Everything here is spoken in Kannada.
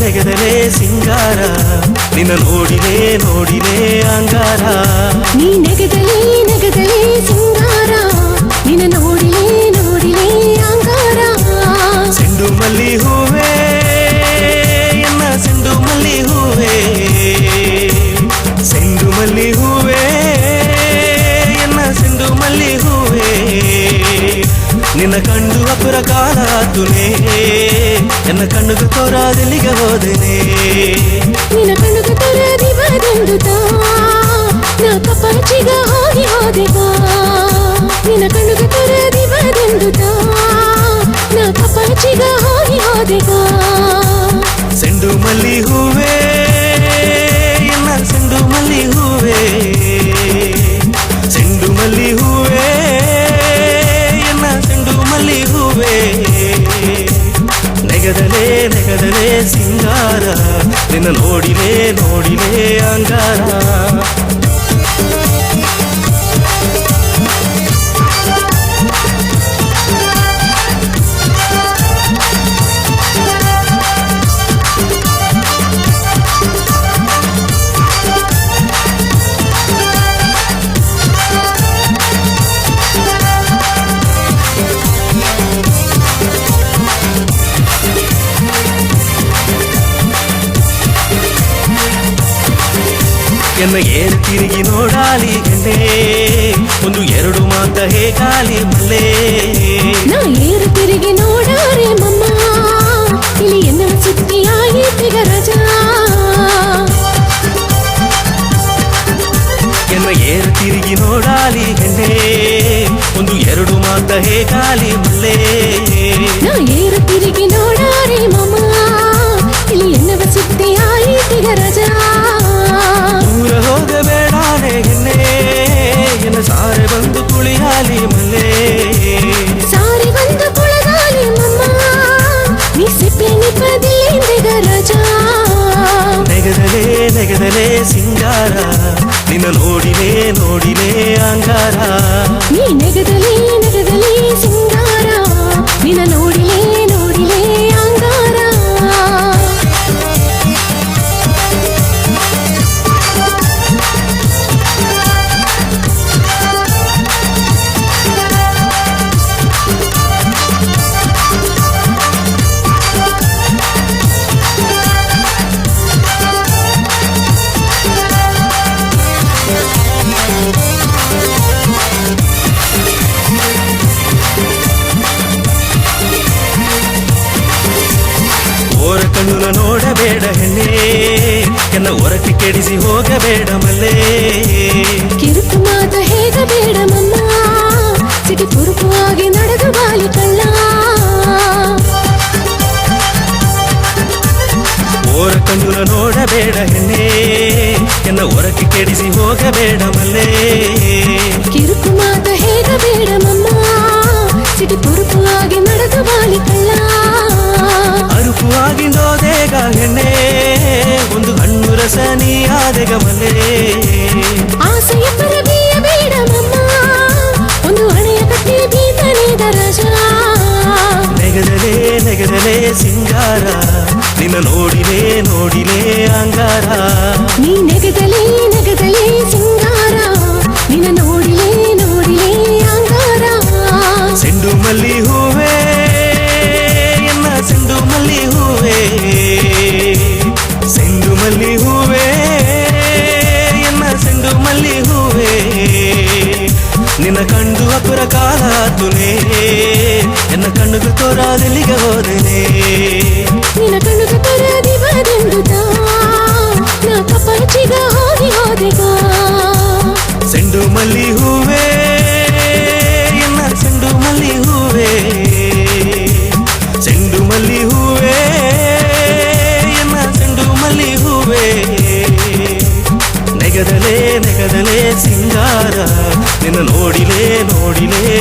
ನೆಗದಲೇ ಸಿಂಗಾರ ನಿನ್ನ ನೋಡಿನೇ ಅಂಗಾರ ನೀ ನೆಗದಲೇ ಸಿಂಗಾರ ನಿನ್ನ ನೋಡಿನೇ ಅಂಗಾರ ಸೆಂಡು ಮಲ್ಲಿ ಹೂವೇ ಎನ್ನ ಸೆಂಡು ಮಲ್ಲಿ ಹೂವೇ ಸೆಂಡು ಮಲ್ಲಿ ಹೂವೇ ಎನ್ನ ಸೆಂಡು ಮಲ್ಲಿ ಹೂವೇ ನಿನ್ನ ಕಂಡು ಅಪುರ ಕಾಲ ತುನೇ ಎನ್ನ ಕಣ್ಣುಗ ತೋರಾದೆಲ್ಲಿಗೆ ಹೋದೆನೆ ನಿನ್ನ ಕಣ್ಣುಗ ತೋರಾದಿಬಾದೆಂದುತ ನಾ ಕಪಾಚಿಗ ಹೋದೆಗ ನಿನ್ನ ಕಣ್ಣುಗ ತೋರಾದಿಬಾದೆಂದುತ ನಾ ಕಪಾಚಿಗ ಹೋದೆಗ ಸೆಂಡು ಮಲ್ಲಿ ಹೂವೇ ಎನ್ನ ಸೆಂಡು ಮಲ್ಲಿ ಹೂವೇ ಸೆಂಡು ಮಲ್ಲಿ ಹೂವೇ ಎನ್ನ ಸೆಂಡು ಮಲ್ಲಿ ಹೂವೇ ನೆಗದಲೇ ಸಿಂಗಾರ ನಿನ್ನ ನೋಡಿನೇ ಅಂಗಾರ ಎನ್ನ ಏರು ತಿರುಗಿ ನೋಡಾಲಿ ಗಂಡೆ ಒಂದು ಎರಡು ಮಾತ ಹೇಗಾಲಿ ಮಲ್ಲೆ ನಾ ಏರು ತಿರುಗಿ ನೋಡಾರೆ ಮಮ್ಮ ಇಲ್ಲಿ ಎನ್ನ ಸುದ್ದಿಯಾಯಿತಿಗ ರಜಾ ಎನ್ನ ಏರು ತಿರುಗಿ ನೋಡಾಲಿ ಗಂಡೆ ಒಂದು ಎರಡು ಮಾತ ಹೇಗಾಲಿ ಮಲ್ಲೆ ನಾ ಏರು ತಿರುಗಿ ನೋಡಾರೆ ಮಮ್ಮ ಇಲ್ಲಿ ಎನ್ನವ ಸುದ್ದಿಯಾಯಿತಿಗ ರಜಾ ದೂರ ಹೋಗಬೇಡಾನೆ ಎನ್ನೆ ಎನ್ನ ಸಾರೆ ಬಂದು ಕುಳಿಯಾಲಿ ಮಲ್ಲೆ ಸಾರಿ ಬಂದು ಕುಳಗಾಲಿ ಮಮ್ಮ ನೀ ಸಿಪ್ಪೆ ನಿಪದಿಲ್ಲಿಂದಿಗ ರಜಾ ನೆಗದಲೇ ಸಿಂಗಾರ ನಿನ್ನ ನೋಡಿನೇ ಅಂಗಾರ ನೀ ನೆಗದಲೇ ಸಿಂಗಾರ ನಿನ್ನ ನೋಡಿನೇ ಅಂಗಾರ ಓರ ಕಣ್ಣುನ ನೋಡಬೇಡ ಹೆಣ್ಣೆ ಕೆನ್ನ ಹೊರಕ್ಕೆ ಕೆಡಿಸಿ ಹೋಗಬೇಡ ಮಲ್ಲೆ ಕಿರುಕು ಮಾತ ಹೇಗಬೇಡ ಮಮ್ಮ ಸಿಟಿ ಪುರುಕುವಾಗಿ ನಡೆದು ಬಾಲಿ ಕಳ್ಳ ಓರ ಕಣ್ಣುನ ನೋಡಬೇಡ ಹೆಣ್ಣೆ ಕೆನ್ನ ಹೊರಕ್ಕೆ ಕೆಡಿಸಿ ಹೋಗಬೇಡ ಮಲ್ಲೆ ಕಿರುಕು ಮಾತ ಹೇಗಬೇಡ ಮಮ್ಮ ಸಿಟಿ ಪುರುಕುವಾಗಿ ನಡೆದು ಬಾಲಿ ಕಳ್ಳ ಅರುಪುವಾಗಿಂದೋದೇಗ ಹೆಣ್ಣೆ ಒಂದು ಹಣ್ಣು ರಸ ನೀಯಾದೆಗ ಮಲ್ಲೆ ಆಸೆಯ ಪರಬೀಯ ಬೇಡ ಮಮ್ಮ ಒಂದು ಹಣೆಯ ಕಟ್ಟಿ ಬೀತನೇದ ರಜಾ ನೆಗದಲೇ ಸಿಂಗಾರ ನಿನ್ನ ನೋಡಿನೇ ಅಂಗಾರ ನೀ ನೆಗದಲೇ ಸಿಂಗಾರ ನಿನ್ನ ನೋಡಿನೇ ಅಂಗಾರ ಸೆಂಡು ಮಲ್ಲಿ ಹೂವೇ ಎನ್ನ ಸೆಂಡು ಮಲ್ಲಿ ಹೂವೇ ಸೆಂಡು ಮಲ್ಲಿ ಹೂವೇ ಎನ್ನ ಸೆಂಡು ಮಲ್ಲಿ ಹೂವೇ ನಿನ್ನ ಕಂಡು ಅಪುರ ಕಾಲ ತುನೇ ಎನ್ನ ಕಣ್ಣುಗ ತೋರಾದೆಲ್ಲಿಗೆ ಹೋದೆನೆ ನಿನ್ನ ಕಣ್ಣುಗ ತೋರಾದಿಬಾದೆಂದುತ ನಾ ಕಪಾಚಿಗ ಹೋದೆಗ ಸೆಂಡು ಮಲ್ಲಿ ಹೂವೇ ಎನ್ನ ಸೆಂಡು ಮಲ್ಲಿ ಹೂವೇ ಸೆಂಡು ಮಲ್ಲಿ ಹೂವೇ ಎನ್ನ ಸೆಂಡು ಮಲ್ಲಿ ಹೂವೇ ನೆಗದಲೇ ನೆಗದಲೇ ಸಿಂಗಾರ ನಿನ್ನ ನೋಡಿಲೇ ನೋಡಿಲೇ